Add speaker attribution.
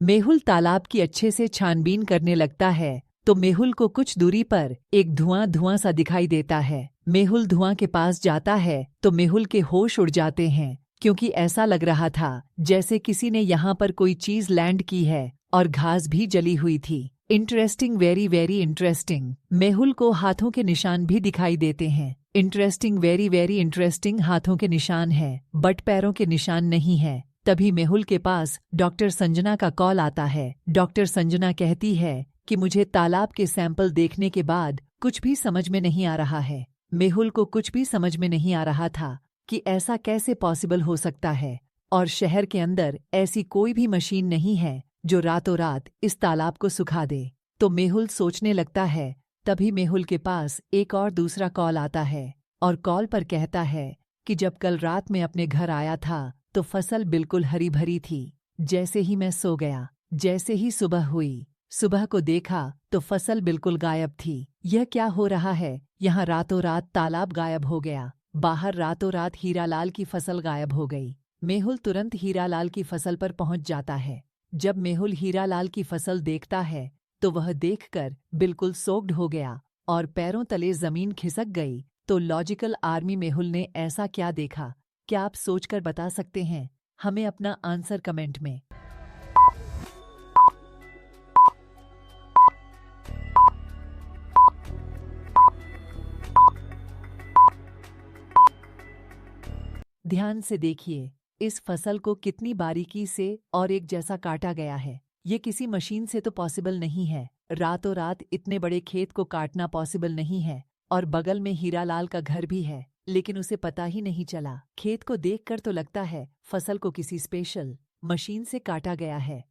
Speaker 1: मेहुल तालाब की अच्छे से छानबीन करने लगता है तो मेहुल को कुछ दूरी पर एक धुआं धुआं सा दिखाई देता है। मेहुल धुआं के पास जाता है तो मेहुल के होश उड़ जाते हैं, क्योंकि ऐसा लग रहा था जैसे किसी ने यहाँ पर कोई चीज लैंड की है और घास भी जली हुई थी। Interesting, very very interesting. Mehul को हाथों के निशान भी दिखाई देते हैं। Interesting, very very interesting. हाथों के निशान है बट पैरों के निशान नहीं है। तभी मेहुल के पास डॉक्टर संजना का कॉल आता है। डॉक्टर संजना कहती है कि मुझे तालाब के सैंपल देखने के बाद कुछ भी समझ में नहीं आ रहा है। मेहुल को कुछ भी समझ में नहीं आ रहा था कि ऐसा कैसे पॉसिबल हो सकता है, और शहर के अंदर ऐसी कोई भी मशीन नहीं है जो रातों रात इस तालाब को सुखा दे। तो मेहुल सोचने लगता है। तभी मेहुल के पास एक और दूसरा कॉल आता है और कॉल पर कहता है कि जब कल रात में अपने घर आया था तो फसल बिल्कुल हरी भरी थी। जैसे ही मैं सो गया, जैसे ही सुबह हुई, सुबह को देखा तो फसल बिल्कुल गायब थी। यह क्या हो रहा है? यहाँ रातों रात तालाब गायब हो गया, बाहर रातों रात हीरालाल की फसल गायब हो गई। मेहुल तुरंत हीरालाल की फसल पर पहुंच जाता है। जब मेहुल हीरालाल की फसल देखता है तो वह देखकर बिल्कुल सोक्ड हो गया और पैरों तले जमीन खिसक गई। तो लॉजिकल आर्मी मेहुल ने ऐसा क्या देखा? क्या आप सोचकर बता सकते हैं? हमें अपना आंसर कमेंट में। ध्यान से देखिए, इस फसल को कितनी बारीकी से और एक जैसा काटा गया है। ये किसी मशीन से तो पॉसिबल नहीं है। रातों रात इतने बड़े खेत को काटना पॉसिबल नहीं है। और बगल में हीरालाल का घर भी है, लेकिन उसे पता ही नहीं चला। खेत को देखकर तो लगता है फसल को किसी स्पेशल मशीन से काटा गया है।